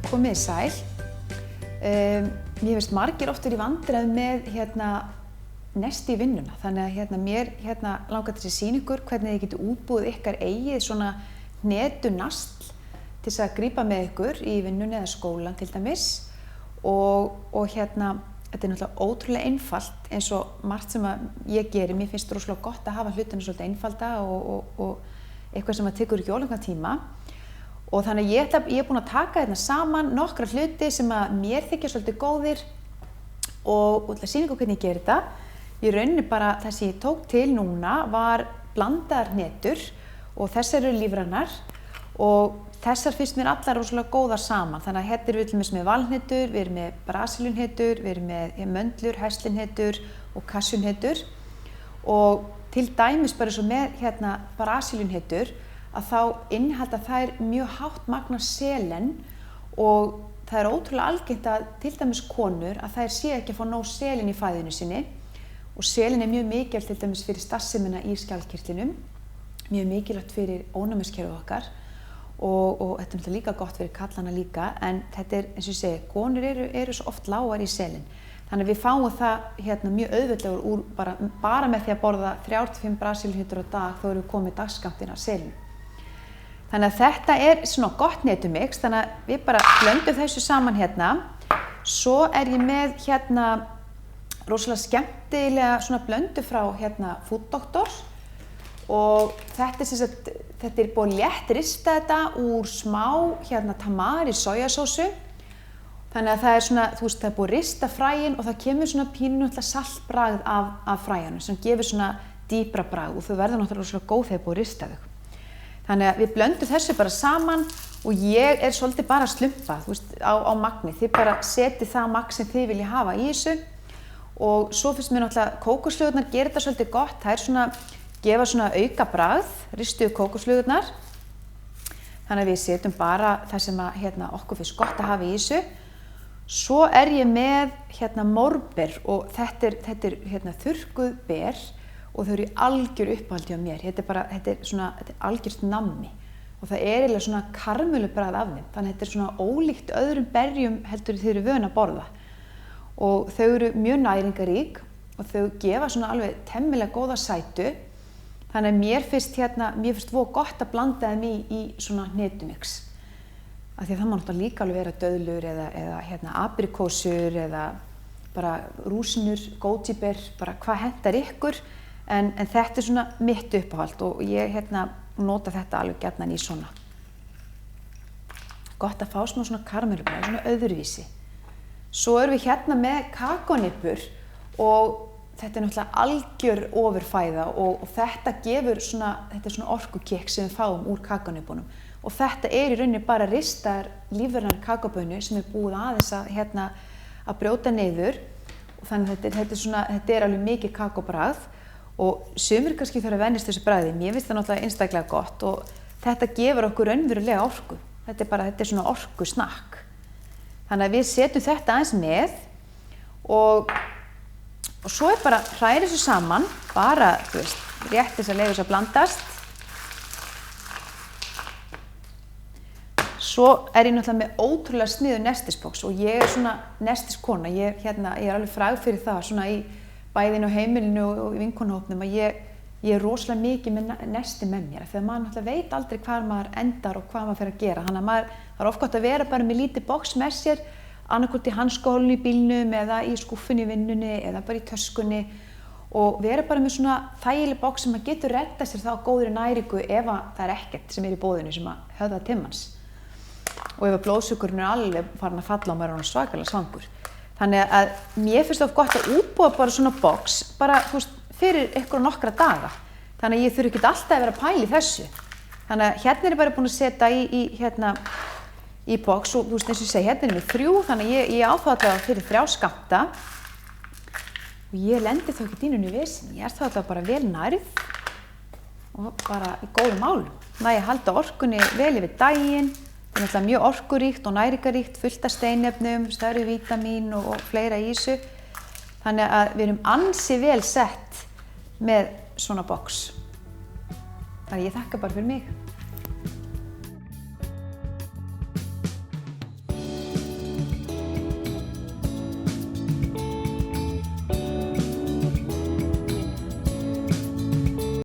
Komið sæl. Mér finnst margir oft verið í vandræðum með nesti í vinnuna. Þannig að mér langar til að sýna ykkur hvernig þið getur útbúið ykkar eigið svona hnetunasl til þess að grípa með ykkur í vinnunni eða skólan til dæmis. Og þetta er náttúrulega ótrúlega einfalt eins og margt sem ég geri. Mér finnst rosalega gott að hafa hlutina svolítið einfalda og eitthvað sem tekur ekki ólangan tíma. Og þannig að ég er búin að taka saman nokkra hluti sem að mér þykja svolítið góðir og til að sýna ykkur hvernig ég geri þetta. Í rauninni bara það sem ég tók til núna var blandaðar hnetur og þessar eru lífrænar og þessar finnst mér allar rosalega góðar saman. Þannig að hérna erum við með valhnetur, við erum með brasilíuhnetur, við erum með möndlur, heslihnetur og kasjúhnetur. Og til dæmis bara svo með brasilíuhnetur að þá innihalda þær mjög hátt magn af selen og það er ótrúlega algengt að til dæmis konur að þær séu ekki að fá nóg selen í fæðinu sinni og selen er mjög mikilvægt til dæmis fyrir starfsemina í skjaldkirtlinum, mjög mikilvægt fyrir ónæmiskerfið okkar og þetta er líka gott fyrir kallana líka en þetta er eins og ég segi, konur eru svo oft lágar í selen. Þannig að við fáum það mjög auðveldlega úr bara með því að borða 3-5 brasilíuhnetur á dag þá erum við komið dagskammtinn af selen. Þannig að þetta er svona gott hnetumix, þannig að við bara blöndum þessu saman hérna. Svo er ég með rosalega skemmtilega svona blöndu frá Food Doctor og þetta er búið létt rista þetta úr smá tamari sojasósu. Þannig að það er svona, það er búið rista fræin og það kemur svona pínulítið saltbragð af fræjunum sem gefur svona dýpra bragð og þau verða náttúrulega rosalega góð þegar búið rista þau. Þannig að við blöndum þessu bara saman og ég er svolítið bara að slumpa á magni. Þið bara setið það magn sem þið viljið hafa í þessu og svo finnst mér náttúrulega kókosflugurnar gera þetta svolítið gott. Það er svona, gefa svona auka bragð, ristuðu kókosflugurnar. Þannig að við setjum bara það sem okkur finnst gott að hafa í þessu. Svo er ég með mórbir og þetta er þurrkuð ber. Og þau eru í algjör uppáhaldi á mér. Þetta er algjört nammi og það er eiginlega svona karmölubragð af þeim. Þannig að þetta er svona ólíkt öðrum berjum heldur þið eru vön að borða. Og þau eru mjög næringarík og þau gefa svona alveg temmilega góða sætu. Þannig að mér finnst voða gott að blanda þeim í svona hnetumix. Af því að það má náttúrulega líka alveg vera döðlur eða aprikósur eða bara rúsinur, gótiber, bara hvað hentar ykkur. En þetta er svona mitt uppáhald og ég nota þetta alveg gjarnan í svona. Gott að fá svona karmölubragð, svona öðruvísi. Svo erum við með kakónippur og þetta er náttúrulega algjör ofurfæða og þetta gefur svona orkukikk sem við fáum úr kakónippunum. Og þetta er í rauninni bara ristaðar lífrænar kakóbaunir sem er búið aðeins að brjóta niður. Og þannig að þetta er alveg mikið kakóbragð. Og sumir kannski þarf að venjast þessu bragði. Mér finnst það náttúrulega einstaklega gott og þetta gefur okkur raunverulega orku. Þetta er svona orkusnakk. Þannig að við setjum þetta aðeins með og svo er bara hræra þessu saman, bara rétt þess að leyfa þessu að blandast. Svo er ég náttúrulega með ótrúlega sniðug nestisbox og ég er svona nestiskona. Ég er alveg fræg fyrir það svona í bæðinu á heimilinu og í vinkonahópnum að ég er rosalega mikið með nesti með mér þegar maður náttúrulega veit aldrei hvar maður endar og hvað maður fer að gera. Þannig að það er oft gott að vera bara með lítið box með sér, annaðhvort í hanskahólinu í bílnum eða í skúffunni í vinnunni eða bara í töskunni og vera bara með svona þægileg box sem maður getur reddað sér þá góðri næringu ef það er ekkert sem er í boðinu sem að höfða til manns. Og ef blóðsykurinn er alveg farin að falla og maður er svakalega svangur. Þannig að mér finnst það gott að útbúa bara svona box bara fyrir ykkur nokkra daga. Þannig að ég þurfi ekki alltaf að vera að pæla í þessu. Þannig að hérna er ég bara búin að setja í box og eins og ég segi, hérna er við 3, þannig að ég á það allavega fyrir 3 skammta. Og ég lendi þó ekki dýnunni í vesen. Ég er það allavega bara vel nærð og bara í góðum málum. Þannig að ég halda orkunni vel yfir daginn. Það er náttúrulega mjög orkuríkt og næringaríkt, fullt af steinefnum, stærri vítamín og fleira í þessu. Þannig að við erum ansi vel sett með svona box. Þannig að ég þakka bara fyrir mig.